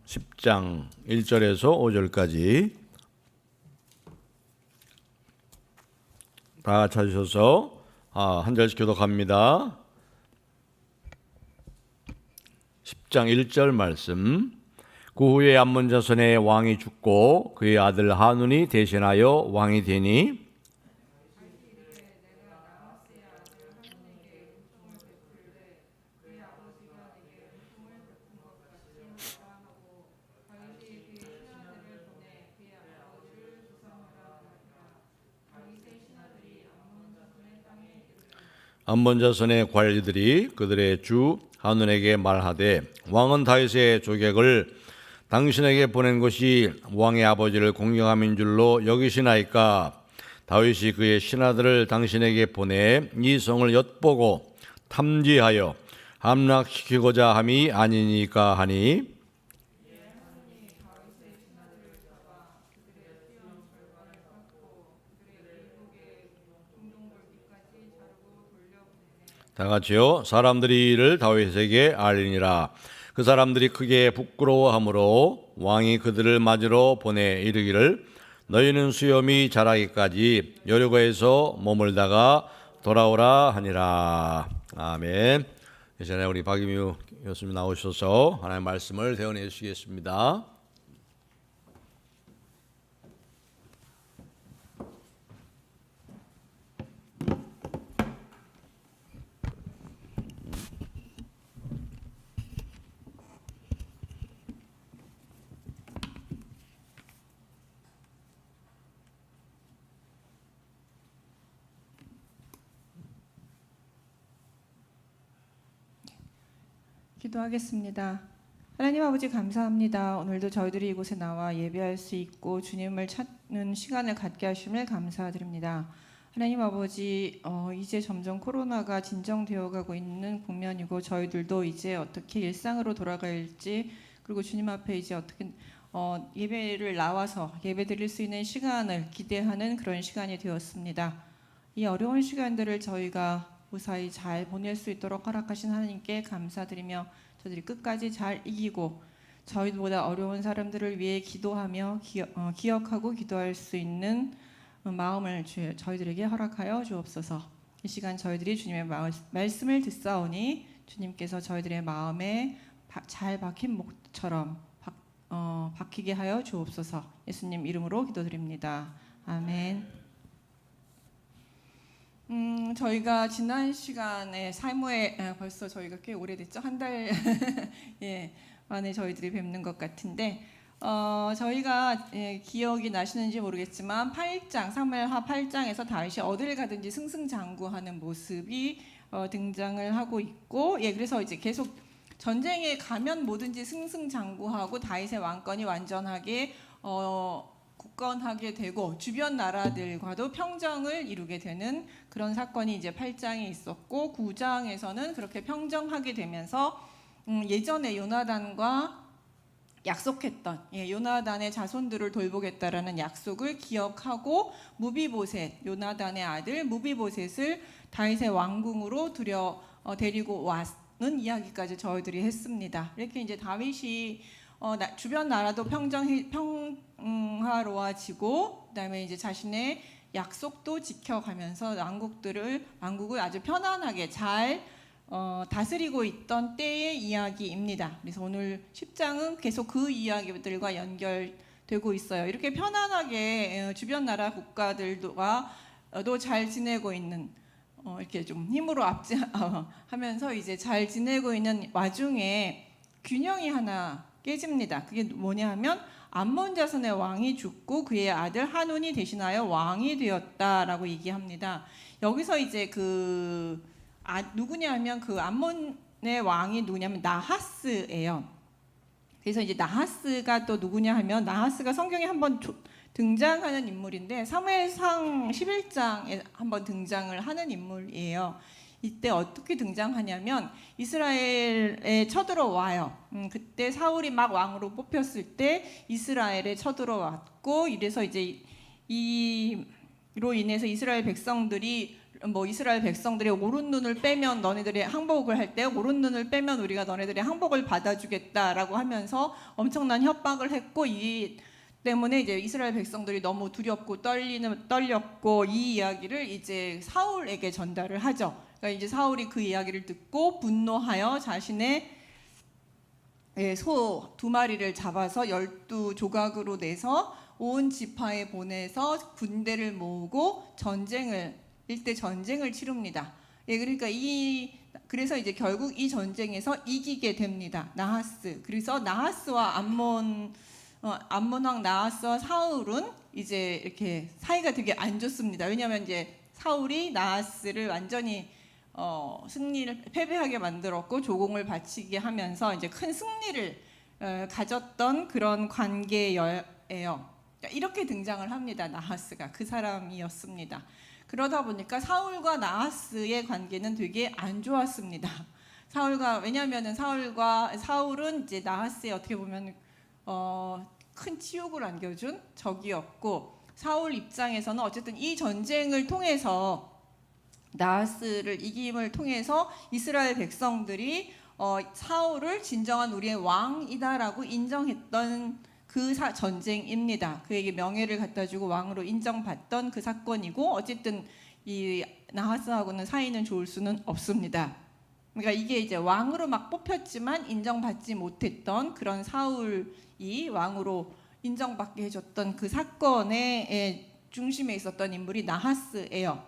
10장 1절에서 5절까지 다 찾으셔서 한 절씩 교독합니다. 10장 1절 말씀. 그 후에 암몬 자손의 왕이 죽고 그의 아들 하눈이 대신하여 왕이 되니 암몬 자손의 관리들이 그들의 주 하눈에게 말하되 왕은 다윗의 조객을 당신에게 보낸 것이 왕의 아버지를 공경함인 줄로 여기시나이까? 다윗이 그의 신하들을 당신에게 보내 이 성을 엿보고 탐지하여 함락시키고자 함이 아니니까 하니 다 같이요. 사람들이 이를 다윗에게 알리니라. 그 사람들이 크게 부끄러워하므로 왕이 그들을 맞으러 보내 이르기를 너희는 수염이 자라기까지 여리고에서 머물다가 돌아오라 하니라. 아멘. 이전에 우리 박임유 교수님 나오셔서 하나님의 말씀을 대언해 주시겠습니다. 기도하겠습니다. 하나님 아버지 감사합니다. 오늘도 저희들이 이곳에 나와 예배할 수 있고 주님을 찾는 시간을 갖게 하심을 감사드립니다. 하나님 아버지 이제 점점 코로나가 진정되어 가고 있는 국면이고 저희들도 이제 어떻게 일상으로 돌아갈지 그리고 주님 앞에 이제 어떻게 예배를 나와서 예배 드릴 수 있는 시간을 기대하는 그런 시간이 되었습니다. 이 어려운 시간들을 저희가 무사히 잘 보낼 수 있도록 허락하신 하나님께 감사드리며 저희들이 끝까지 잘 이기고 저희보다 어려운 사람들을 위해 기도하며 기억하고 기도할 수 있는 마음을 저희들에게 허락하여 주옵소서. 이 시간 저희들이 주님의 말씀을 듣사오니 주님께서 저희들의 마음에 잘 박힌 목처럼 박히게 하여 주옵소서. 예수님 이름으로 기도드립니다. 아멘. 저희가 지난 시간에 사무에 벌써 저희가 꽤 오래됐죠? 한 달 예, 만에 저희들이 뵙는 것 같은데 저희가 기억이 나시는지 모르겠지만 8장 사무엘하 8장에서 다윗이 어딜 가든지 승승장구하는 모습이 등장을 하고 있고 그래서 이제 계속 전쟁에 가면 뭐든지 승승장구하고 다윗의 왕권이 완전하게 굳건하게 되고 주변 나라들과도 평정을 이루게 되는 그런 사건이 이제 8장에 있었고 9장에서는 그렇게 평정하게 되면서 예전에 요나단과 약속했던 요나단의 자손들을 돌보겠다라는 약속을 기억하고 무비보셋 요나단의 아들 무비보셋을 다윗의 왕궁으로 데리고 왔는 이야기까지 저희들이 했습니다. 이렇게 이제 다윗이 주변 나라도 평화로워지고 그다음에 이제 자신의 약속도 지켜가면서 왕국을 아주 편안하게 잘 다스리고 있던 때의 이야기입니다. 그래서 오늘 10장은 계속 그 이야기들과 연결되고 있어요. 이렇게 편안하게 주변 나라 국가들과도 잘 지내고 있는 이렇게 좀 힘으로 하면서 이제 잘 지내고 있는 와중에 균형이 하나 깨집니다. 그게 뭐냐 하면 암몬 자손의 왕이 죽고 그의 아들 하눈이 대신하여 왕이 되었다라고 얘기합니다. 여기서 이제 누구냐 하면 그 암몬의 왕이 누구냐면 나하스예요. 그래서 이제 나하스가 또 누구냐 하면 나하스가 성경에 한번 등장하는 인물인데 사무엘상 11장에 한번 등장을 하는 인물이에요. 이때 어떻게 등장하냐면 이스라엘에 쳐들어와요. 그때 사울이 막 왕으로 뽑혔을 때 이스라엘에 쳐들어왔고 이래서 이제 이로 인해서 이스라엘 백성들이 뭐 이스라엘 백성들이 오른 눈을 빼면 너네들이 항복을 할 때 오른 눈을 빼면 우리가 너네들의 항복을 받아주겠다라고 하면서 엄청난 협박을 했고, 이 때문에 이제 이스라엘 백성들이 너무 두렵고 떨렸고 이 이야기를 이제 사울에게 전달을 하죠. 그러니까 이제 사울이 그 이야기를 듣고 분노하여 자신의 소 2마리를 잡아서 12조각으로 내서 온 지파에 보내서 군대를 모으고 일대 전쟁을 치릅니다. 그러니까 그래서 이제 결국 이 전쟁에서 이기게 됩니다. 나하스. 그래서 나하스와 암몬 왕 나하스와 사울은 이제 이렇게 사이가 되게 안 좋습니다. 왜냐하면 이제 사울이 나하스를 완전히 패배하게 만들었고 조공을 바치게 하면서 이제 큰 승리를 가졌던 그런 관계예요. 이렇게 등장을 합니다. 나하스가 그 사람이었습니다. 그러다 보니까 사울과 나하스의 관계는 되게 안 좋았습니다. 왜냐하면은 사울은 이제 나하스에 어떻게 보면 큰 치욕을 안겨준 적이었고, 사울 입장에서는 어쨌든 이 전쟁을 통해서 나하스를 이김을 통해서 이스라엘 백성들이 사울을 진정한 우리의 왕이다라고 인정했던 그 전쟁입니다. 그에게 명예를 갖다주고 왕으로 인정받던 그 사건이고, 어쨌든 이 나하스하고는 사이는 좋을 수는 없습니다. 그러니까 이게 이제 왕으로 막 뽑혔지만 인정받지 못했던 그런 사울이 왕으로 인정받게 해줬던 그 사건의 중심에 있었던 인물이 나하스예요.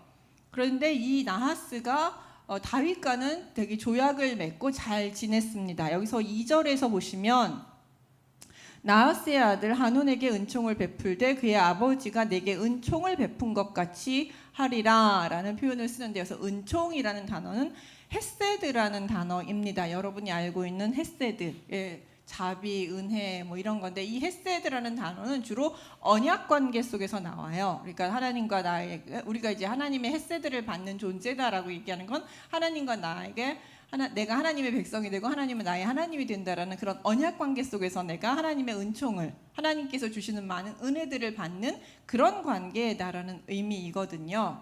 그런데 이 나하스가 다윗과는 되게 조약을 맺고 잘 지냈습니다. 여기서 2절에서 보시면 나하스의 아들 하논에게 은총을 베풀되 그의 아버지가 내게 은총을 베푼 것 같이 하리라 라는 표현을 쓰는데, 여기서 은총이라는 단어는 헤세드라는 단어입니다. 여러분이 알고 있는 헤세드, 자비, 은혜 뭐 이런 건데, 이 헤세드라는 단어는 주로 언약 관계 속에서 나와요. 그러니까 하나님과 나에게, 우리가 이제 하나님의 헤세드를 받는 존재다라고 얘기하는 건 하나님과 나에게 내가 하나님의 백성이 되고 하나님은 나의 하나님이 된다라는 그런 언약 관계 속에서 내가 하나님의 은총을, 하나님께서 주시는 많은 은혜들을 받는 그런 관계다라는 의미이거든요.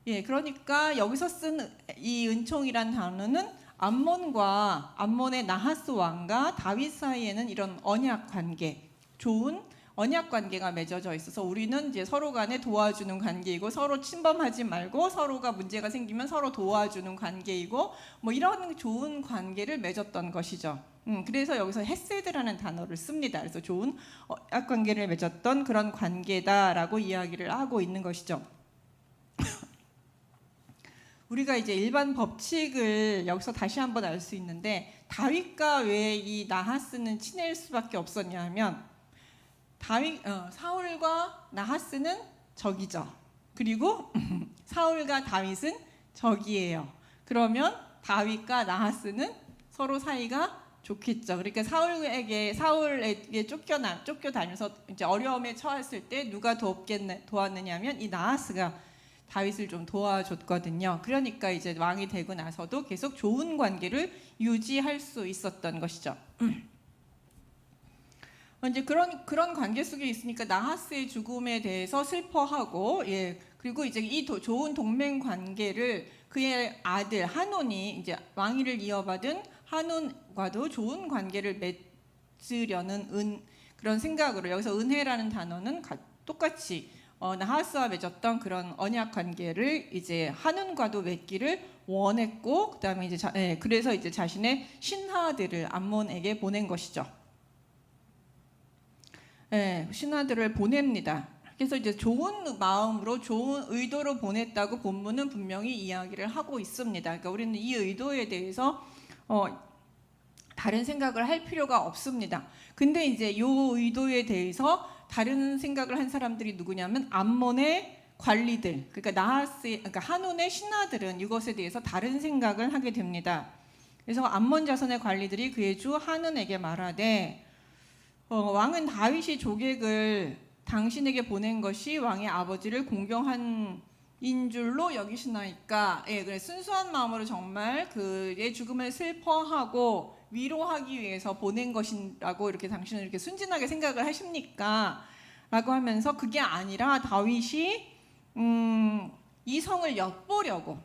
그러니까 여기서 쓴 이 은총이란 단어는 암몬의 나하스 왕과 다윗 사이에는 이런 언약 관계, 좋은 언약 관계가 맺어져 있어서 우리는 이제 서로 간에 도와주는 관계이고, 서로 침범하지 말고 서로가 문제가 생기면 서로 도와주는 관계이고, 뭐 이런 좋은 관계를 맺었던 것이죠. 그래서 여기서 헤세드라는 단어를 씁니다. 그래서 좋은 언약 관계를 맺었던 그런 관계다라고 이야기를 하고 있는 것이죠. 우리가 이제 일반 법칙을 여기서 다시 한번 알 수 있는데, 다윗과 왜 이 나하스는 친해질 수밖에 없었냐 하면, 사울과 나하스는 적이죠. 그리고 사울과 다윗은 적이에요. 그러면 다윗과 나하스는 서로 사이가 좋겠죠. 그러니까 사울에게 쫓겨다니면서 이제 어려움에 처했을 때 누가 도왔느냐면 이 나하스가 다윗을 좀 도와줬거든요. 그러니까 이제 왕이 되고 나서도 계속 좋은 관계를 유지할 수 있었던 것이죠. 이제 그런 관계 속에 있으니까 나하스의 죽음에 대해서 슬퍼하고, 그리고 이제 이 좋은 동맹 관계를 그의 아들 하논이 이제 왕위를 이어받은 하논과도 좋은 관계를 맺으려는 그런 생각으로, 여기서 은혜라는 단어는 똑같이 나하스와 맺었던 그런 언약 관계를 이제 하논과도 맺기를 원했고, 그다음에 이제 그래서 이제 자신의 신하들을 암몬에게 보낸 것이죠. 신하들을 보냅니다. 그래서 이제 좋은 마음으로, 좋은 의도로 보냈다고 본문은 분명히 이야기를 하고 있습니다. 그러니까 우리는 이 의도에 대해서 다른 생각을 할 필요가 없습니다. 근데 이제 이 의도에 대해서 다른 생각을 한 사람들이 누구냐면 암몬의 관리들, 그러니까 하논의 신하들은 이것에 대해서 다른 생각을 하게 됩니다. 그래서 암몬 자손의 관리들이 그의 주 하논에게 말하되, 왕은 다윗이 조객을 당신에게 보낸 것이 왕의 아버지를 공경한 인 줄로 여기시나이까. 그래 순수한 마음으로 정말 그의 죽음을 슬퍼하고 위로하기 위해서 보낸 것이라고 이렇게 당신은 이렇게 순진하게 생각을 하십니까? 라고 하면서 그게 아니라 다윗이 이 성을 엿보려고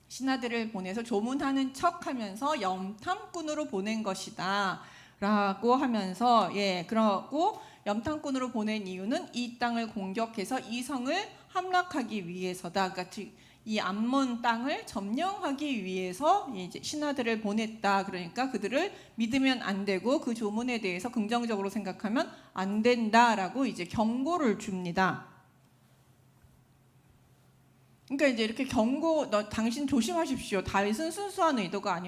신하들을 보내서 조문하는 척하면서 염탐꾼으로 보낸 것이다라고 하면서 그러고 염탐꾼으로 보낸 이유는 이 땅을 공격해서 이 성을 함락하기 위해서다. 그러니까 이 암몬 땅을 점령하기 위해서 이제 신하들을 보냈다. 그러니까 그들을 믿으면 안 되고 그 조문에 대해서 긍정적으로 생각하면 안 된다라고 이제 경고를 줍니다. 그러니까 이제 이렇게 경고, 당신 조심하십시오. 다윗은 순수한 의도가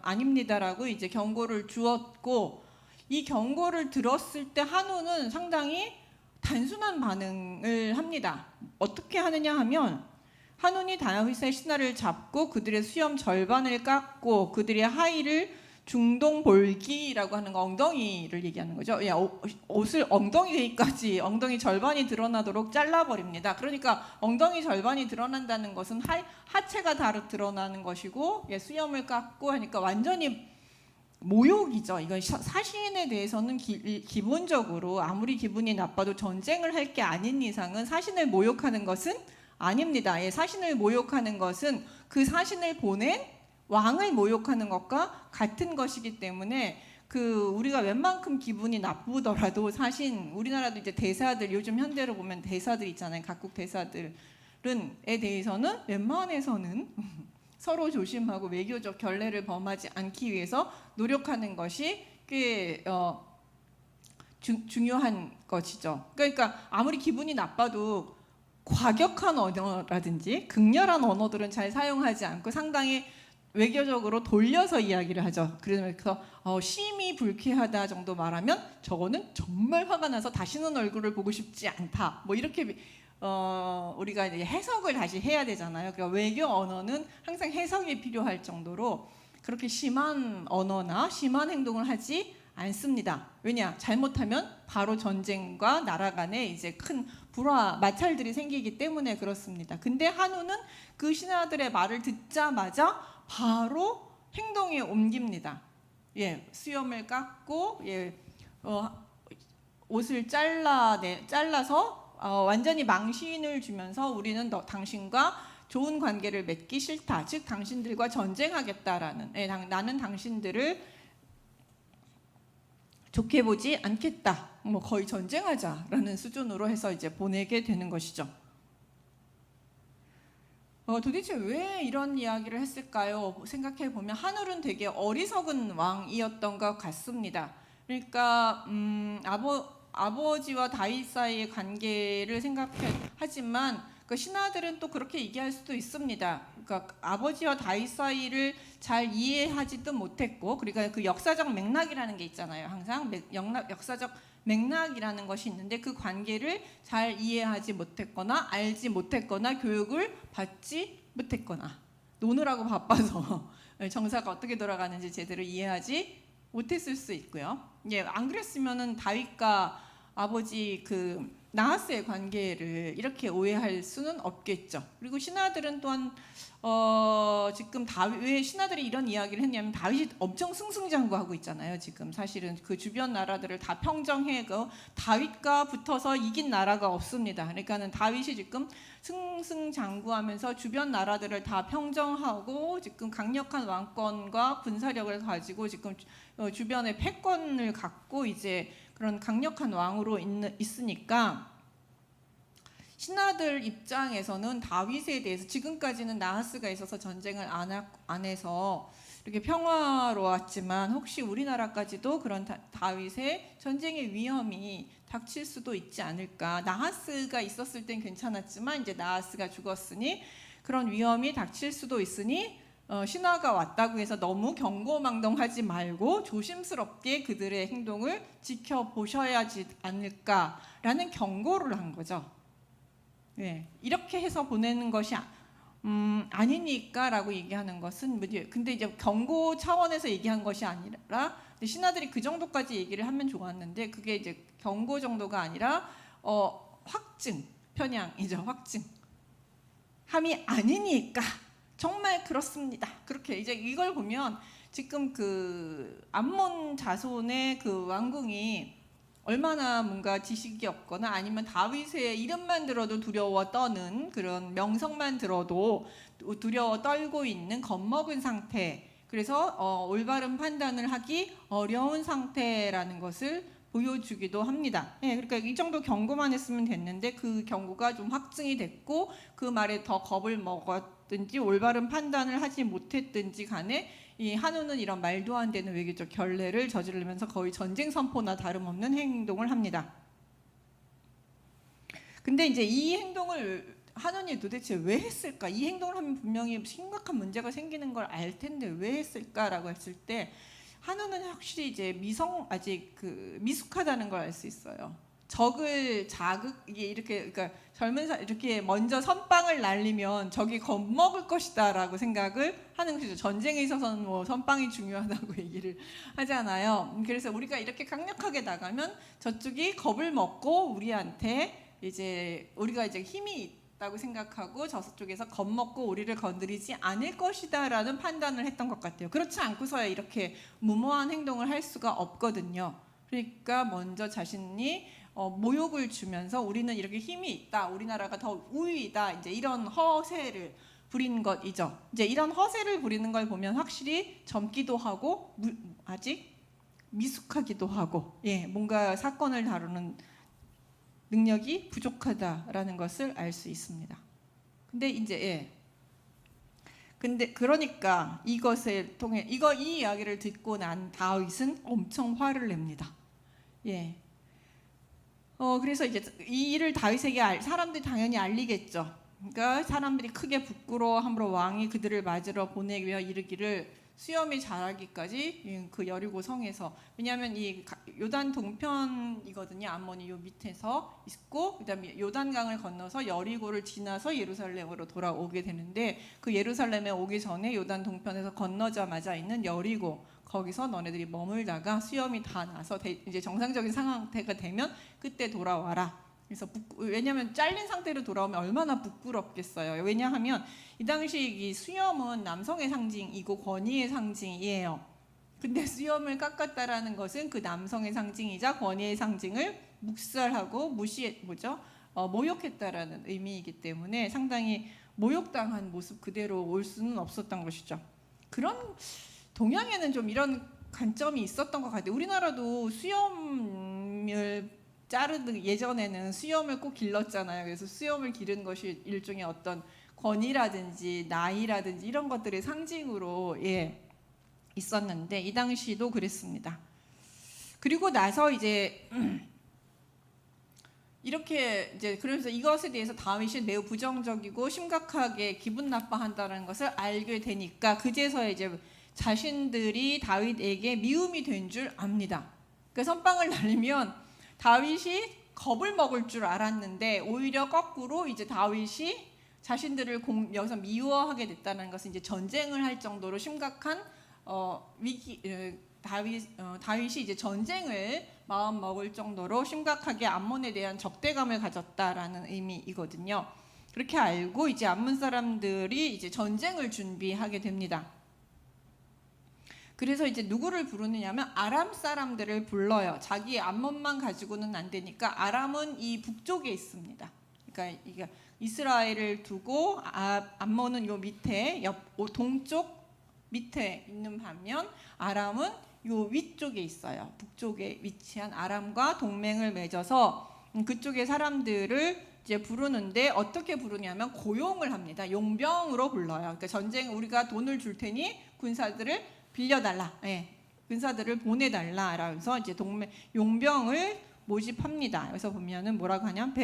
아닙니다라고 이제 경고를 주었고, 이 경고를 들었을 때 한우는 상당히 단순한 반응을 합니다. 어떻게 하느냐 하면 한운이 다윗의 신하를 잡고 그들의 수염 절반을 깎고 그들의 하의를 중동볼기라고 하는 거, 엉덩이를 얘기하는 거죠. 옷을 엉덩이 절반이 드러나도록 잘라버립니다. 그러니까 엉덩이 절반이 드러난다는 것은 하체가 다 드러나는 것이고 수염을 깎고 하니까 완전히 모욕이죠. 이건 사신에 대해서는 기본적으로 아무리 기분이 나빠도 전쟁을 할 게 아닌 이상은 사신을 모욕하는 것은 아닙니다. 사신을 모욕하는 것은 그 사신을 보낸 왕을 모욕하는 것과 같은 것이기 때문에 우리가 웬만큼 기분이 나쁘더라도 사신, 우리나라도 이제 대사들, 요즘 현대로 보면 대사들 있잖아요. 각국 대사들에 대해서는 웬만해서는 서로 조심하고 외교적 결례를 범하지 않기 위해서 노력하는 것이 꽤 중요한 것이죠. 그러니까 아무리 기분이 나빠도 과격한 언어라든지 극렬한 언어들은 잘 사용하지 않고 상당히 외교적으로 돌려서 이야기를 하죠. 그래서 심히 불쾌하다 정도 말하면 저거는 정말 화가 나서 다시는 얼굴을 보고 싶지 않다. 뭐 이렇게 우리가 이제 해석을 다시 해야 되잖아요. 그러니까 외교 언어는 항상 해석이 필요할 정도로 그렇게 심한 언어나 심한 행동을 하지 않습니다. 왜냐? 잘못하면 바로 전쟁과 나라 간에 이제 큰 불화, 마찰들이 생기기 때문에 그렇습니다. 근데 한우는 그 신하들의 말을 듣자마자 바로 행동에 옮깁니다. 수염을 깎고 옷을 잘라서 완전히 망신을 주면서 우리는 당신과 좋은 관계를 맺기 싫다. 즉 당신들과 전쟁하겠다라는 나는 당신들을 좋게 보지 않겠다. 뭐 거의 전쟁하자라는 수준으로 해서 이제 보내게 되는 것이죠. 도대체 왜 이런 이야기를 했을까요? 생각해 보면 한울은 되게 어리석은 왕이었던 것 같습니다. 그러니까 아버지와 다윗 사이의 관계를 생각하지만 그 신하들은 또 그렇게 얘기할 수도 있습니다. 그러니까 아버지와 다윗 사이를 잘 이해하지도 못했고, 그러니까 그 역사적 맥락이라는 게 있잖아요. 항상 역사적 맥락이라는 것이 있는데 그 관계를 잘 이해하지 못했거나 알지 못했거나 교육을 받지 못했거나 노느라고 바빠서 정사가 어떻게 돌아가는지 제대로 이해하지 못했을 수 있고요. 안 그랬으면은 다윗과 아버지 나하스의 관계를 이렇게 오해할 수는 없겠죠. 그리고 신하들은 또한 지금 왜 신하들이 이런 이야기를 했냐면 다윗이 엄청 승승장구하고 있잖아요. 지금 사실은 그 주변 나라들을 다 평정해고 다윗과 붙어서 이긴 나라가 없습니다. 그러니까는 다윗이 지금 승승장구하면서 주변 나라들을 다 평정하고 지금 강력한 왕권과 군사력을 가지고 지금 주변에 패권을 갖고 이제 그런 강력한 왕으로 있으니까 신하들 입장에서는 다윗에 대해서 지금까지는 나하스가 있어서 전쟁을 안 해서 이렇게 평화로웠지만 혹시 우리나라까지도 그런 다윗의 전쟁의 위험이 닥칠 수도 있지 않을까. 나하스가 있었을 땐 괜찮았지만 이제 나하스가 죽었으니 그런 위험이 닥칠 수도 있으니 신하가 왔다고 해서 너무 경고망동하지 말고 조심스럽게 그들의 행동을 지켜보셔야 하지 않을까라는 경고를 한 거죠. 이렇게 해서 보내는 것이 아니니까라고 얘기하는 것은 근데 이제 경고 차원에서 얘기한 것이 아니라 신하들이 그 정도까지 얘기를 하면 좋았는데 그게 이제 경고 정도가 아니라 확증, 편향이죠. 확증. 함이 아니니까 정말 그렇습니다. 그렇게 이제 이걸 보면 지금 그 암몬 자손의 그 왕궁이 얼마나 뭔가 지식이 없거나 아니면 다윗의 이름만 들어도 두려워 떠는 그런 명성만 들어도 두려워 떨고 있는 겁먹은 상태. 그래서 올바른 판단을 하기 어려운 상태라는 것을 보여주기도 합니다. 예, 그러니까 이 정도 경고만 했으면 됐는데 그 경고가 좀 확증이 됐고 그 말에 더 겁을 먹었든지 올바른 판단을 하지 못했든지 간에 이 한우는 이런 말도 안 되는 외교적 결례를 저지르면서 거의 전쟁 선포나 다름없는 행동을 합니다. 근데 이제 이 행동을 한우는 도대체 왜 했을까? 이 행동을 하면 분명히 심각한 문제가 생기는 걸 알 텐데 왜 했을까라고 했을 때 한우는 확실히 이제 아직 미숙하다는 걸 알 수 있어요. 적을 이게 이렇게 그러니까 이렇게 먼저 선빵을 날리면 적이 겁먹을 것이다라고 생각을 하는 것이죠. 전쟁에 있어서는 뭐 선빵이 중요하다고 얘기를 하잖아요. 그래서 우리가 이렇게 강력하게 나가면 저쪽이 겁을 먹고 우리한테 이제 우리가 이제 힘이 있다고 생각하고 저쪽에서 겁먹고 우리를 건드리지 않을 것이다라는 판단을 했던 것 같아요. 그렇지 않고서야 이렇게 무모한 행동을 할 수가 없거든요. 그러니까 먼저 자신이 모욕을 주면서 우리는 이렇게 힘이 있다, 우리나라가 더 우위이다, 이제 이런 허세를 부린 것이죠. 이제 이런 허세를 부리는 걸 보면 확실히 젊기도 하고 아직 미숙하기도 하고, 예, 뭔가 사건을 다루는 능력이 부족하다라는 것을 알 수 있습니다. 근데 이제 근데 그러니까 이것을 통해 이 이야기를 듣고 난 다윗은 엄청 화를 냅니다. 예. 그래서 이제 이 일을 다윗에게 사람들이 당연히 알리겠죠. 그러니까 사람들이 크게 부끄러워함으로 왕이 그들을 맞으러 보내기 위하여 이르기를 수염이 자라기까지 그 여리고 성에서, 왜냐하면 이 요단 동편이거든요. 암몬이 요 밑에서 있고 그다음에 요단강을 건너서 여리고를 지나서 예루살렘으로 돌아오게 되는데 그 예루살렘에 오기 전에 요단 동편에서 건너자마자 있는 여리고, 거기서 너네들이 머물다가 수염이 다 나서 이제 정상적인 상태가 되면 그때 돌아와라. 그래서 왜냐하면 잘린 상태로 돌아오면 얼마나 부끄럽겠어요. 왜냐하면 이 당시 이 수염은 남성의 상징이고 권위의 상징이에요. 근데 수염을 깎았다라는 것은 그 남성의 상징이자 권위의 상징을 묵살하고 모욕했다라는 의미이기 때문에 상당히 모욕당한 모습 그대로 올 수는 없었던 것이죠. 그런 동양에는 좀 이런 관점이 있었던 것 같아요. 우리나라도 수염을 자르듯 예전에는 수염을 꼭 길렀잖아요. 그래서 수염을 기른 것이 일종의 어떤 권위라든지 나이라든지 이런 것들의 상징으로 있었는데 이 당시도 그랬습니다. 그리고 나서 이제 이렇게 이제 그래서 이것에 대해서 다윗이 매우 부정적이고 심각하게 기분 나빠한다는 것을 알게 되니까 그제서야 이제 자신들이 다윗에게 미움이 된 줄 압니다. 그 선빵을 날리면 다윗이 겁을 먹을 줄 알았는데 오히려 거꾸로 이제 다윗이 자신들을 여기서 미워하게 됐다는 것은 이제 전쟁을 할 정도로 심각한 위기. 다윗이 이제 전쟁을 마음 먹을 정도로 심각하게 암몬에 대한 적대감을 가졌다라는 의미이거든요. 그렇게 알고 이제 암몬 사람들이 이제 전쟁을 준비하게 됩니다. 그래서 이제 누구를 부르느냐면 아람 사람들을 불러요. 자기 암몬만 가지고는 안 되니까 아람은 이 북쪽에 있습니다. 그러니까 이게 이스라엘을 두고 암몬은 요 밑에 동쪽 밑에 있는 반면 아람은 요 위쪽에 있어요. 북쪽에 위치한 아람과 동맹을 맺어서 그쪽의 사람들을 이제 부르는데 어떻게 부르냐면 고용을 합니다. 용병으로 불러요. 그러니까 전쟁 우리가 돈을 줄 테니 군사들을 빌려달라, 군사들을 보내달라라면서 이제 용병을 모집합니다. 여기서 보면은 뭐라고 하냐면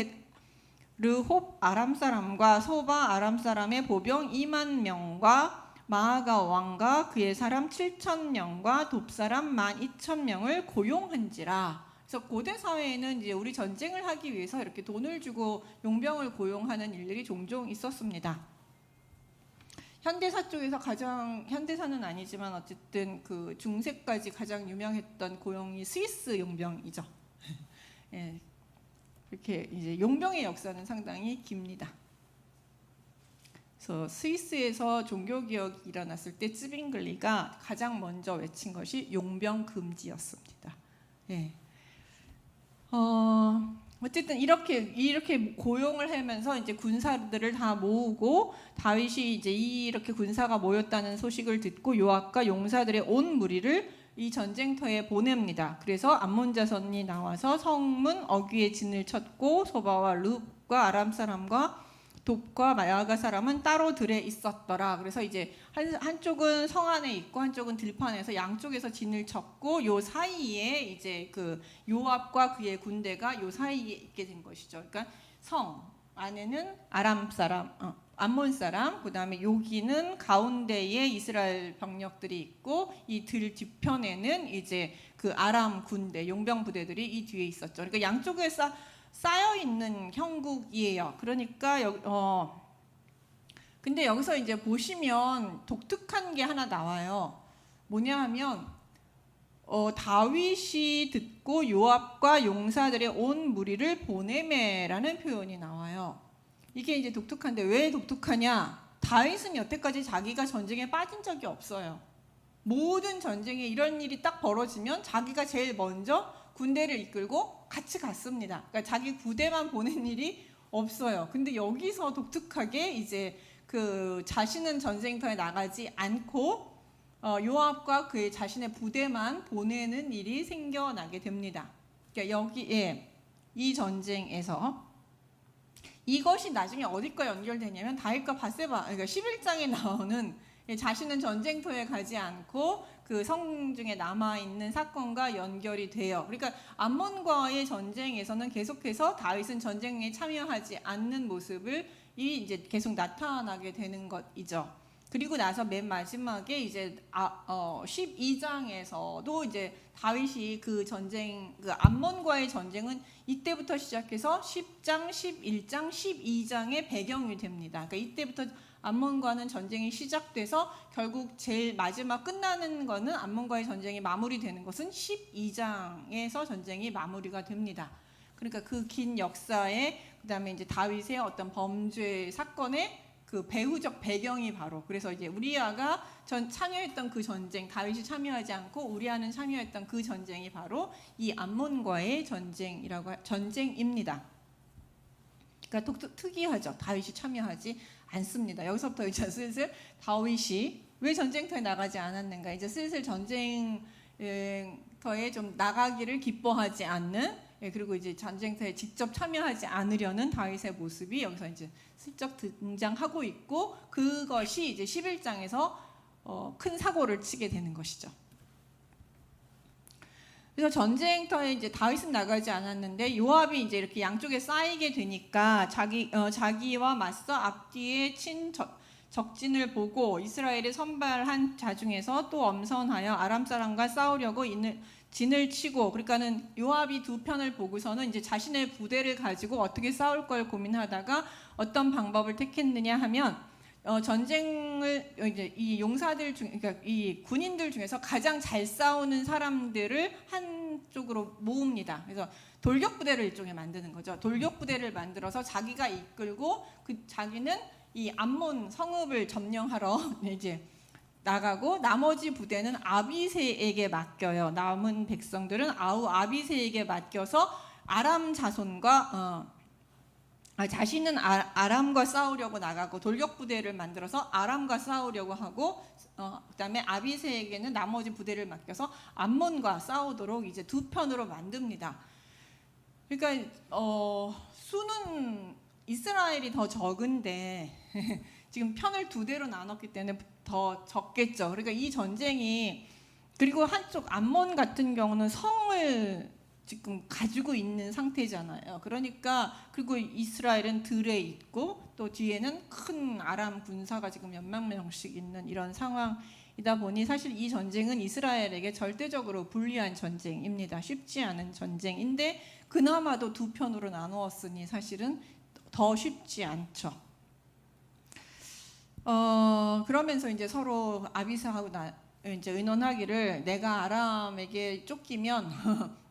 르홉 아람 사람과 소바 아람 사람의 보병 2만 명과 마아가 왕과 그의 사람 7천 명과 돕 사람 12,000명을 고용한지라. 그래서 고대 사회에는 이제 우리 전쟁을 하기 위해서 이렇게 돈을 주고 용병을 고용하는 일들이 종종 있었습니다. 현대사 쪽에서 현대사는 아니지만 어쨌든 그 중세까지 가장 유명했던 고용이 스위스 용병이죠. 예, 이렇게 이제 용병의 역사는 상당히 깁니다. 그래서 스위스에서 종교 개혁이 일어났을 때 쯔빙글리가 가장 먼저 외친 것이 용병 금지였습니다. 예. 어쨌든 이렇게 고용을 하면서 이제 군사들을 다 모으고 다윗이 이제 이렇게 군사가 모였다는 소식을 듣고 요압과 용사들의 온 무리를 이 전쟁터에 보냅니다. 그래서 암몬 자손이 나와서 성문 어귀에 진을 쳤고 소바와 룹과 아람 사람과 돕과 마야가 사람은 따로 들에 있었더라. 그래서 이제 한쪽은 성 안에 있고 한쪽은 들판에서 양쪽에서 진을 쳤고 요 사이에 이제 그 요압과 그의 군대가 요 사이에 있게 된 것이죠. 그러니까 성 안에는 아람 사람, 암몬 사람, 그다음에 여기는 가운데에 이스라엘 병력들이 있고 이 들 뒤편에는 이제 그 아람 군대, 용병 부대들이 이 뒤에 있었죠. 그러니까 양쪽에 쌓여 있는 형국이에요. 그러니까 근데 여기서 이제 보시면 독특한 게 하나 나와요. 뭐냐 하면 다윗이 듣고 요압과 용사들의 온 무리를 보내매라는 표현이 나와요. 이게 이제 독특한데 왜 독특하냐? 다윗은 여태까지 자기가 전쟁에 빠진 적이 없어요. 모든 전쟁에 이런 일이 딱 벌어지면 자기가 제일 먼저 군대를 이끌고 같이 갔습니다. 그러니까 자기 부대만 보낸 일이 없어요. 근데 여기서 독특하게 이제 그 자신은 전쟁터에 나가지 않고 요압과 그의 자신의 부대만 보내는 일이 생겨나게 됩니다. 그러니까 여기에 이 전쟁에서 이것이 나중에 어디과 연결되냐면 다윗과 바세바, 그러니까 11장에 나오는 자신은 전쟁터에 가지 않고 그 성중에 남아 있는 사건과 연결이 돼요. 그러니까 암몬과의 전쟁에서는 계속해서 다윗은 전쟁에 참여하지 않는 모습을 이제 계속 나타나게 되는 것이죠. 그리고 나서 맨 마지막에 이제 12장에서도 이제 다윗이 그 전쟁, 그 암몬과의 전쟁은 이때부터 시작해서 10장, 11장, 12장의 배경이 됩니다. 그러니까 이때부터 암몬과는 전쟁이 시작돼서 결국 제일 마지막 끝나는 거는 암몬과의 전쟁이 마무리되는 것은 12장에서 전쟁이 마무리가 됩니다. 그러니까 그 긴 역사에 그다음에 이제 다윗의 어떤 범죄 사건의 그 배후적 배경이 바로 그래서 이제 우리아가 참여했던 그 전쟁, 다윗이 참여하지 않고 우리아는 참여했던 그 전쟁이 바로 이 암몬과의 전쟁입니다. 그러니까 특이하죠. 다윗이 참여하지 않습니다. 여기서부터 이제 슬슬 다윗이 왜 전쟁터에 나가지 않았는가? 이제 슬슬 전쟁터에 좀 나가기를 기뻐하지 않는, 그리고 이제 전쟁터에 직접 참여하지 않으려는 다윗의 모습이 여기서 이제 슬쩍 등장하고 있고, 그것이 이제 11장에서 큰 사고를 치게 되는 것이죠. 그래서 전쟁터에 이제 다윗은 나가지 않았는데 요압이 이제 이렇게 양쪽에 쌓이게 되니까 자기와 맞서 앞뒤에 친 적진을 보고 이스라엘의 선발한 자 중에서 또 엄선하여 아람 사람과 싸우려고 진을 치고, 그러니까는 요압이 두 편을 보고서는 이제 자신의 부대를 가지고 어떻게 싸울 걸 고민하다가 어떤 방법을 택했느냐 하면 전쟁을 이제 이 용사들 중, 그러니까 이 군인들 중에서 가장 잘 싸우는 사람들을 한쪽으로 모읍니다. 그래서 돌격 부대를 일종의 만드는 거죠. 돌격 부대를 만들어서 자기가 이끌고 자기는 이 암몬 성읍을 점령하러 이제 나가고, 나머지 부대는 아비새에게 맡겨요. 남은 백성들은 아비새에게 맡겨서 아람 자손과 자신은 아람과 싸우려고 나가고 돌격 부대를 만들어서 아람과 싸우려고 하고, 그다음에 아비새에게는 나머지 부대를 맡겨서 암몬과 싸우도록 이제 두 편으로 만듭니다. 그러니까 수는 이스라엘이 더 적은데 지금 편을 두 대로 나눴기 때문에 더 적겠죠. 그러니까 이 전쟁이, 그리고 한쪽 암몬 같은 경우는 성을 지금 가지고 있는 상태잖아요. 그러니까 그리고 이스라엘은 들에 있고 또 뒤에는 큰 아람 군사가 지금 몇만 명씩 있는 이런 상황이다 보니 사실 이 전쟁은 이스라엘에게 절대적으로 불리한 전쟁입니다. 쉽지 않은 전쟁인데 그나마도 두 편으로 나누었으니 사실은 더 쉽지 않죠. 그러면서 이제 서로 아비새하고 이제 의논하기를, 내가 아람에게 쫓기면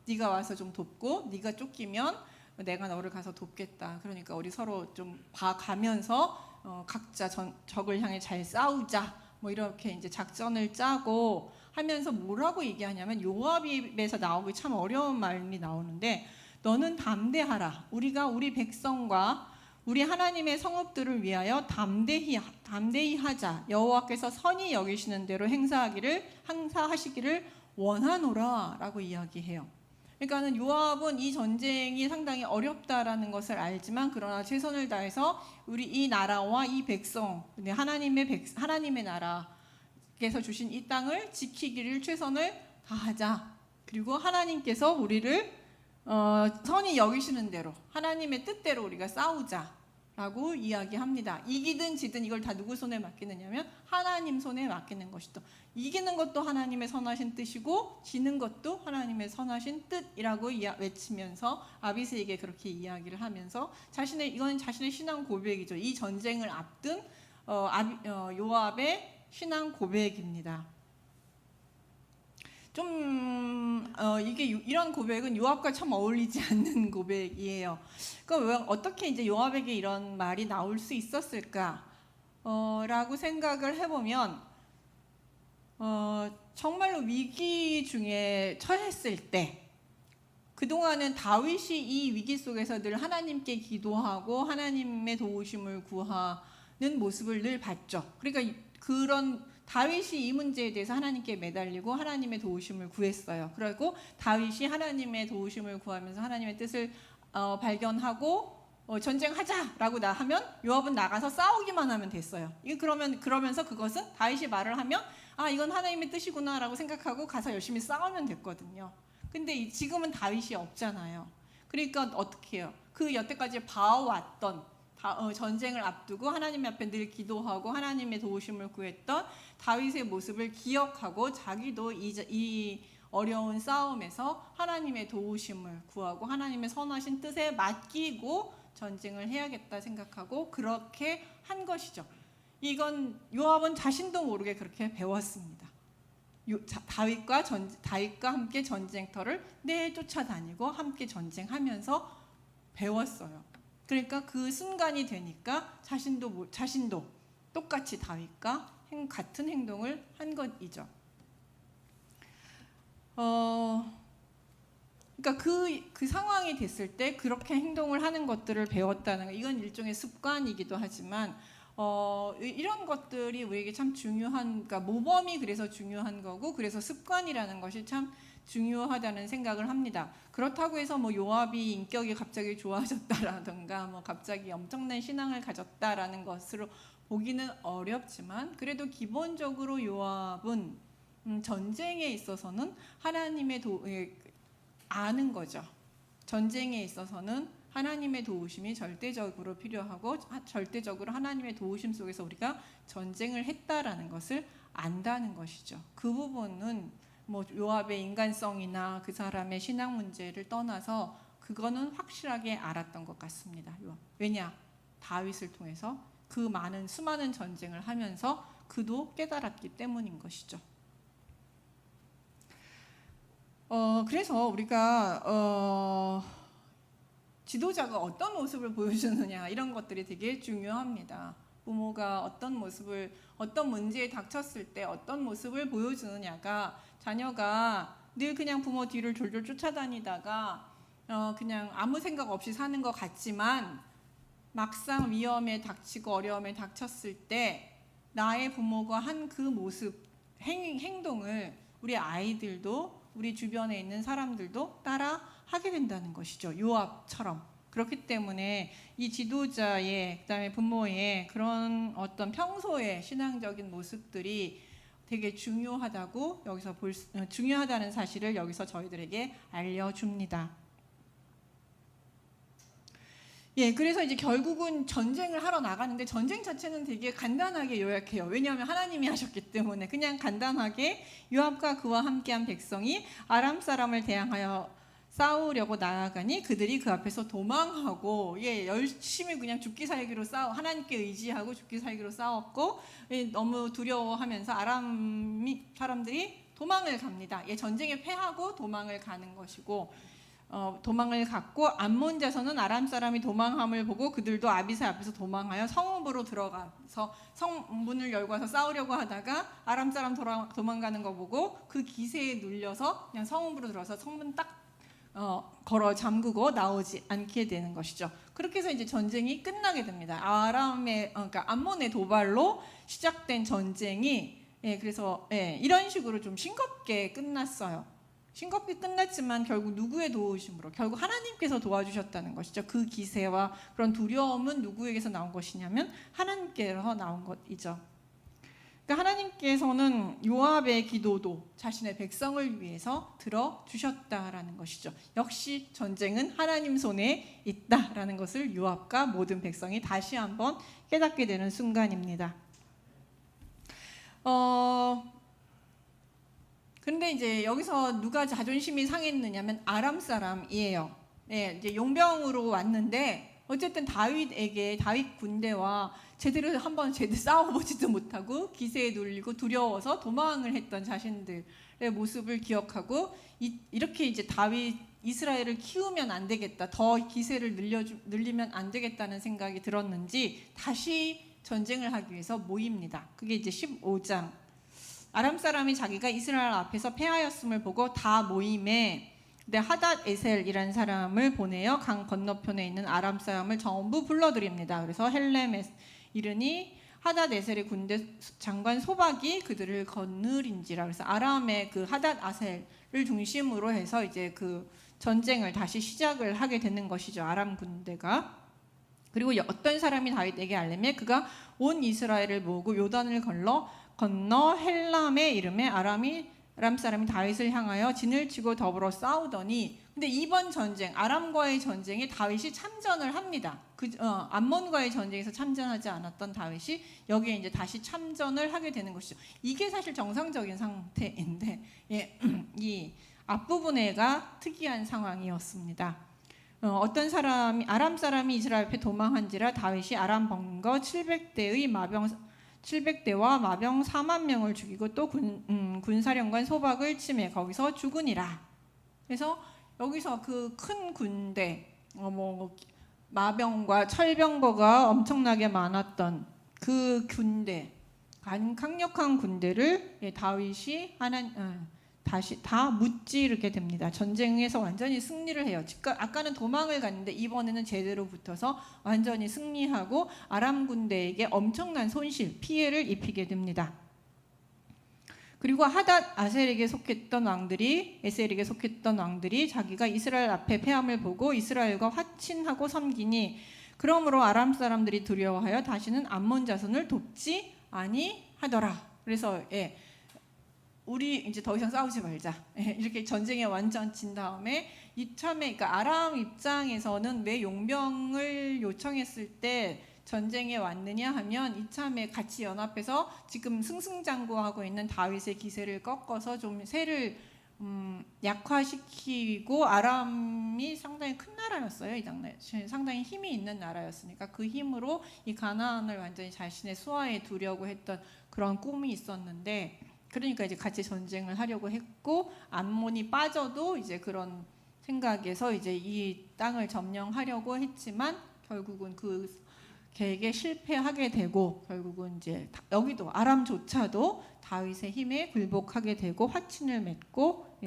네가 와서 좀 돕고, 네가 쫓기면 내가 너를 가서 돕겠다. 그러니까 우리 서로 좀 봐가면서 각자 적을 향해 잘 싸우자. 뭐 이렇게 이제 작전을 짜고 하면서 뭐라고 얘기하냐면, 요압에서 나오기 참 어려운 말이 나오는데, 너는 담대하라. 우리가 우리 백성과 우리 하나님의 성읍들을 위하여 담대히 하자. 여호와께서 선히 여기시는 대로 행사하시기를 원하노라라고 이야기해요. 그러니까는 요압은 이 전쟁이 상당히 어렵다라는 것을 알지만 그러나 최선을 다해서 우리 이 나라와 이 백성, 하나님의 나라께서 주신 이 땅을 지키기를 최선을 다하자. 그리고 하나님께서 우리를 선히 여기시는 대로 하나님의 뜻대로 우리가 싸우자라고 이야기합니다. 이기든 지든 이걸 다 누구 손에 맡기느냐면 하나님 손에 맡기는 것이죠. 이기는 것도 하나님의 선하신 뜻이고 지는 것도 하나님의 선하신 뜻이라고 외치면서 아비새에게 그렇게 이야기를 하면서 이건 자신의 신앙 고백이죠. 이 전쟁을 앞둔 요압의 신앙 고백입니다. 이런 고백은 요압과 참 어울리지 않는 고백이에요. 그러니까 어떻게 이제 요압에게 이런 말이 나올 수 있었을까? 라고 생각을 해보면, 정말로 위기 중에 처했을 때, 그동안은 다윗이 이 위기 속에서 늘 하나님께 기도하고 하나님의 도우심을 구하는 모습을 늘 봤죠. 그러니까 그런 다윗이 이 문제에 대해서 하나님께 매달리고 하나님의 도우심을 구했어요. 그리고 다윗이 하나님의 도우심을 구하면서 하나님의 뜻을 발견하고 전쟁하자라고 하면 요압은 나가서 싸우기만 하면 됐어요. 그러면서 그것은 다윗이 말을 하면 이건 하나님의 뜻이구나라고 생각하고 가서 열심히 싸우면 됐거든요. 근데 지금은 다윗이 없잖아요. 그러니까 어떻게 해요? 그 여태까지 봐왔던 전쟁을 앞두고 하나님 앞에 늘 기도하고 하나님의 도우심을 구했던 다윗의 모습을 기억하고 자기도 이 어려운 싸움에서 하나님의 도우심을 구하고 하나님의 선하신 뜻에 맡기고 전쟁을 해야겠다 생각하고 그렇게 한 것이죠. 이건 요압은 자신도 모르게 그렇게 배웠습니다. 다윗과 함께 전쟁터를 쫓아다니고 함께 전쟁하면서 배웠어요. 그러니까 그 순간이 되니까 자신도 똑같이 다윗과 같은 행동을 한 것이죠. 그러니까 그 상황이 됐을 때 그렇게 행동을 하는 것들을 배웠다는 거, 이건 일종의 습관이기도 하지만 이런 것들이 우리에게 참 중요한, 그러니까 모범이 그래서 중요한 거고 그래서 습관이라는 것이 참 중요하다는 생각을 합니다. 그렇다고 해서 요압이 인격이 갑자기 좋아졌다라든가 갑자기 엄청난 신앙을 가졌다라는 것으로 보기는 어렵지만 그래도 기본적으로 요압은 전쟁에 있어서는 하나님의 아는 거죠. 전쟁에 있어서는 하나님의 도우심이 절대적으로 필요하고 절대적으로 하나님의 도우심 속에서 우리가 전쟁을 했다라는 것을 안다는 것이죠. 그 부분은 요압의 인간성이나 그 사람의 신앙 문제를 떠나서 그거는 확실하게 알았던 것 같습니다. 왜냐? 다윗을 통해서 그 수많은 전쟁을 하면서 그도 깨달았기 때문인 것이죠. 그래서 우리가 지도자가 어떤 모습을 보여주느냐 이런 것들이 되게 중요합니다. 부모가 어떤 문제에 닥쳤을 때 어떤 모습을 보여주느냐가 자녀가 늘 그냥 부모 뒤를 졸졸 쫓아다니다가 그냥 아무 생각 없이 사는 것 같지만 막상 위험에 닥치고 어려움에 닥쳤을 때 나의 부모가 한 그 모습, 행동을 우리 아이들도 우리 주변에 있는 사람들도 따라 하게 된다는 것이죠. 요압처럼. 그렇기 때문에 이 지도자의 그다음에 부모의 그런 어떤 평소의 신앙적인 모습들이 되게 중요하다고 중요하다는 사실을 여기서 저희들에게 알려줍니다. 그래서 이제 결국은 전쟁을 하러 나가는데 전쟁 자체는 되게 간단하게 요약해요. 왜냐하면 하나님이 하셨기 때문에 그냥 간단하게 요압과 그와 함께한 백성이 아람 사람을 대항하여 싸우려고 나아가니 그들이 그 앞에서 도망하고 열심히 그냥 죽기 살기로 하나님께 의지하고 죽기 살기로 싸웠고 너무 두려워하면서 아람 사람들이 도망을 갑니다. 전쟁에 패하고 도망을 가는 것이고 도망을 갔고 암몬 자손은 아람 사람이 도망함을 보고 그들도 아비새 앞에서 도망하여 성읍으로 들어가서 성문을 열고 와서 싸우려고 하다가 아람 사람 도망가는 거 보고 그 기세에 눌려서 그냥 성읍으로 들어서 성문 딱 걸어 잠그고 나오지 않게 되는 것이죠. 그렇게 해서 이제 전쟁이 끝나게 됩니다. 그러니까 암몬의 도발로 시작된 전쟁이 그래서 이런 식으로 좀 싱겁게 끝났어요. 싱겁게 끝났지만 결국 누구의 도우심으로? 결국 하나님께서 도와주셨다는 것이죠. 그 기세와 그런 두려움은 누구에게서 나온 것이냐면 하나님께서 나온 것이죠. 그러니까 하나님께서는 요압의 기도도 자신의 백성을 위해서 들어주셨다라는 것이죠. 역시 전쟁은 하나님 손에 있다라는 것을 요압과 모든 백성이 다시 한번 깨닫게 되는 순간입니다. 근데 이제 여기서 누가 자존심이 상했느냐면 아람 사람이에요. 이제 용병으로 왔는데 어쨌든 다윗 군대와 제대로 싸워보지도 못하고 기세에 눌리고 두려워서 도망을 했던 자신들의 모습을 기억하고 이렇게 이제 다윗 이스라엘을 키우면 안 되겠다, 더 기세를 늘리면 안 되겠다는 생각이 들었는지 다시 전쟁을 하기 위해서 모입니다. 그게 이제 15장. 아람 사람이 자기가 이스라엘 앞에서 패하였음을 보고 다 모임에 하닷 에셀이라는 사람을 보내어 강 건너편에 있는 아람 사람을 전부 불러들입니다. 그래서 헬렘에 이르니 하닷 에셀의 군대 장관 소박이 그들을 거느린지라. 그래서 아람의 그 하닷 아셀을 중심으로 해서 이제 그 전쟁을 다시 시작을 하게 되는 것이죠. 아람 군대가. 그리고 어떤 사람이 다윗에게 알림해 그가 온 이스라엘을 모으고 요단을 건너 헬람에 이름에 아람 사람이 다윗을 향하여 진을 치고 더불어 싸우더니, 근데 이번 전쟁 아람과의 전쟁에 다윗이 참전을 합니다. 암몬과의 전쟁에서 참전하지 않았던 다윗이 여기에 이제 다시 참전을 하게 되는 것이죠. 이게 사실 정상적인 상태인데 이 앞부분에가 특이한 상황이었습니다. 어떤 사람이 아람 사람이 이스라엘 앞에 도망한지라 다윗이 아람 번거 700대와 마병 4만 명을 죽이고 또 군사령관 소박을 치매 거기서 죽으니라. 그래서 여기서 그 큰 군대, 마병과 철병거가 엄청나게 많았던 그 군대, 강력한 군대를 다윗이 다시 다 무찌르게 됩니다. 전쟁에서 완전히 승리를 해요. 아까는 도망을 갔는데 이번에는 제대로 붙어서 완전히 승리하고 아람 군대에게 엄청난 손실, 피해를 입히게 됩니다. 그리고 하닷 에셀에게 속했던 왕들이 자기가 이스라엘 앞에 패함을 보고 이스라엘과 화친하고 섬기니 그러므로 아람 사람들이 두려워하여 다시는 암몬 자손을 돕지 아니하더라. 그래서 우리 이제 더 이상 싸우지 말자. 이렇게 전쟁에 완전 진 다음에 이참에 그러니까 아람 입장에서는 왜 용병을 요청했을 때 전쟁에 왔느냐 하면 이참에 같이 연합해서 지금 승승장구하고 있는 다윗의 기세를 꺾어서 좀 세를 약화시키고, 아람이 상당히 큰 나라였어요. 이 당시에 상당히 힘이 있는 나라였으니까 그 힘으로 이 가나안을 완전히 자신의 수하에 두려고 했던 그런 꿈이 있었는데, 그러니까 이제 같이 전쟁을 하려고 했고 암몬이 빠져도 이제 그런 생각에서 이제 이 땅을 점령하려고 했지만 결국은 그 계획에 실패하게 되고 결국은 이제 여기도 아람조차도 다윗의 힘에 굴복하게 되고 화친을 맺고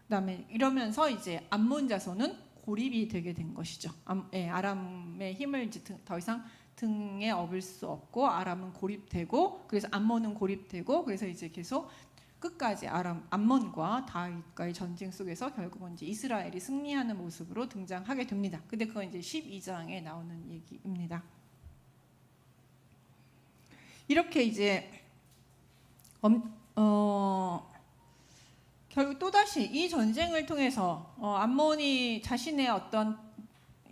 그다음에 이러면서 이제 암몬 자손은 고립이 되게 된 것이죠. 아람의 힘을 이제 더 이상 등에 업을 수 없고 아람은 고립되고, 그래서 암몬은 고립되고, 그래서 이제 계속 끝까지 암몬과 다윗과의 전쟁 속에서 결국은 이제 이스라엘이 승리하는 모습으로 등장하게 됩니다. 근데 그건 이제 12장에 나오는 얘기입니다. 이렇게 이제 결국 또다시 이 전쟁을 통해서 암몬이 자신의 어떤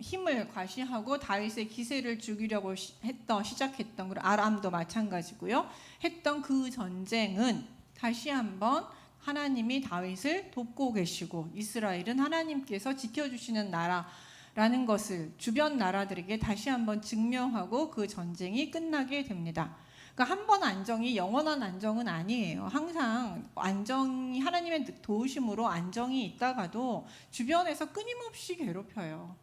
힘을 과시하고 다윗의 기세를 죽이려고 시작했던, 그리고 아람도 마찬가지고요. 했던 그 전쟁은 다시 한번 하나님이 다윗을 돕고 계시고 이스라엘은 하나님께서 지켜주시는 나라라는 것을 주변 나라들에게 다시 한번 증명하고 그 전쟁이 끝나게 됩니다. 그러니까 한 번 안정이 영원한 안정은 아니에요. 항상 안정이 하나님의 도우심으로 안정이 있다가도 주변에서 끊임없이 괴롭혀요.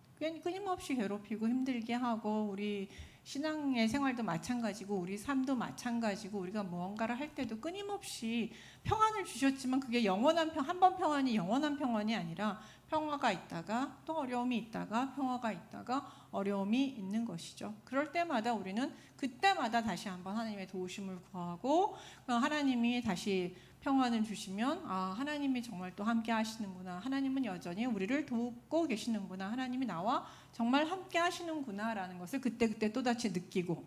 끊임없이 괴롭히고 힘들게 하고, 우리 신앙의 생활도 마찬가지고 우리 삶도 마찬가지고 우리가 무언가를 할 때도 끊임없이 평안을 주셨지만 그게 영원한 한 번 평안이 영원한 평안이 아니라 평화가 있다가 또 어려움이 있다가 평화가 있다가 어려움이 있는 것이죠. 그럴 때마다 우리는 그때마다 다시 한번 하나님의 도우심을 구하고 하나님이 다시 평안을 주시면 하나님이 정말 또 함께 하시는구나. 하나님은 여전히 우리를 돕고 계시는구나. 하나님이 나와 정말 함께 하시는구나 라는 것을 그때 또다시 느끼고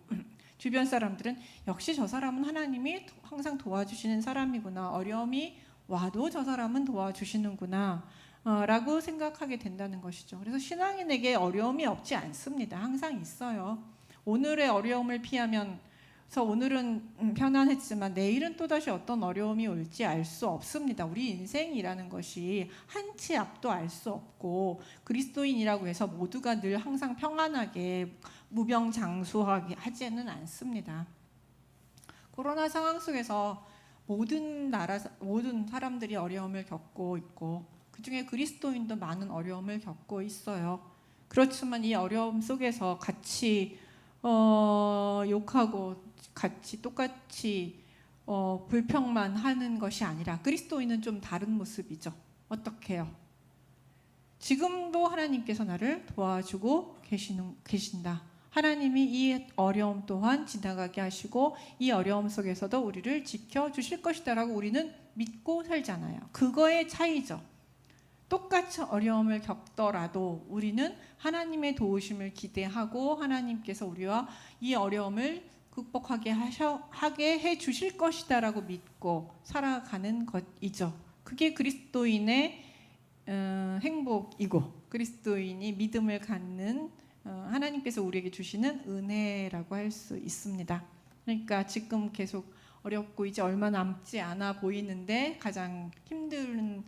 주변 사람들은 역시 저 사람은 하나님이 항상 도와주시는 사람이구나. 어려움이 와도 저 사람은 도와주시는구나 라고 생각하게 된다는 것이죠. 그래서 신앙인에게 어려움이 없지 않습니다. 항상 있어요. 오늘의 어려움을 피하면서 오늘은 편안했지만 내일은 또다시 어떤 어려움이 올지 알 수 없습니다. 우리 인생이라는 것이 한치 앞도 알 수 없고 그리스도인이라고 해서 모두가 늘 항상 평안하게 무병장수하게 하지는 않습니다. 코로나 상황 속에서 모든 사람들이 어려움을 겪고 있고 그중에 그리스도인도 많은 어려움을 겪고 있어요. 그렇지만 이 어려움 속에서 같이 욕하고 같이 똑같이 불평만 하는 것이 아니라 그리스도인은 좀 다른 모습이죠. 어떻게 해요? 지금도 하나님께서 나를 도와주고 계신다. 하나님이 이 어려움 또한 지나가게 하시고 이 어려움 속에서도 우리를 지켜주실 것이다 라고 우리는 믿고 살잖아요. 그거의 차이죠. 똑같이 어려움을 겪더라도 우리는 하나님의 도우심을 기대하고 하나님께서 우리와 이 어려움을 극복하게 하게 해 주실 것이다 라고 믿고 살아가는 것이죠. 그게 그리스도인의 행복이고 그리스도인이 믿음을 갖는 하나님께서 우리에게 주시는 은혜라고 할 수 있습니다. 그러니까 지금 계속 어렵고 이제 얼마 남지 않아 보이는데 가장 힘든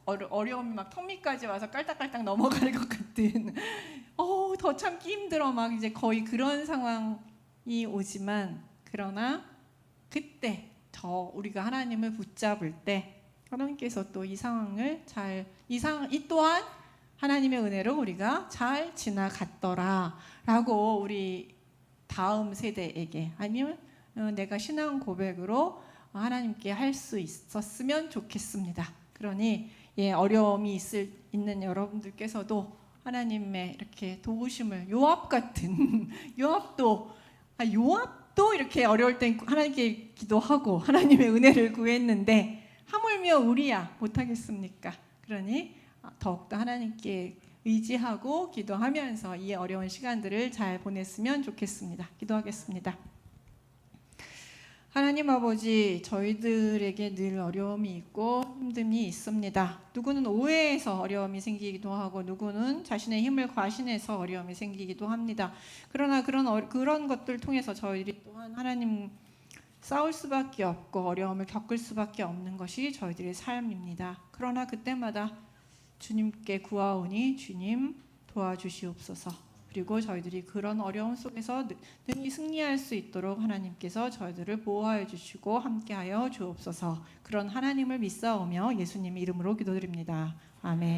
어려움이 막 턱밑까지 와서 깔딱깔딱 넘어갈 것 같은 더 참기 힘들어 막 이제 거의 그런 상황이 오지만 그러나 그때 더 우리가 하나님을 붙잡을 때 하나님께서 또 이 상황을 이 또한 하나님의 은혜로 우리가 잘 지나갔더라라고 우리 다음 세대에게 아니면 내가 신앙 고백으로 하나님께 할 수 있었으면 좋겠습니다. 그러니 어려움이 있는 여러분들께서도 하나님의 이렇게 도우심을 요압 같은 요압도 이렇게 어려울 땐 하나님께 기도하고 하나님의 은혜를 구했는데 하물며 우리야 못하겠습니까? 그러니 더욱더 하나님께 의지하고 기도하면서 이 어려운 시간들을 잘 보냈으면 좋겠습니다. 기도하겠습니다. 하나님 아버지, 저희들에게 늘 어려움이 있고 힘듦이 있습니다. 누구는 오해해서 어려움이 생기기도 하고 누구는 자신의 힘을 과신해서 어려움이 생기기도 합니다. 그러나 그런 것들 통해서 저희들이 또한 하나님 싸울 수밖에 없고 어려움을 겪을 수밖에 없는 것이 저희들의 삶입니다. 그러나 그때마다 주님께 구하오니 주님 도와주시옵소서. 그리고 저희들이 그런 어려움 속에서 능히 승리할 수 있도록 하나님께서 저희들을 보호하여 주시고 함께하여 주옵소서. 그런 하나님을 믿사오며 예수님의 이름으로 기도드립니다. 아멘.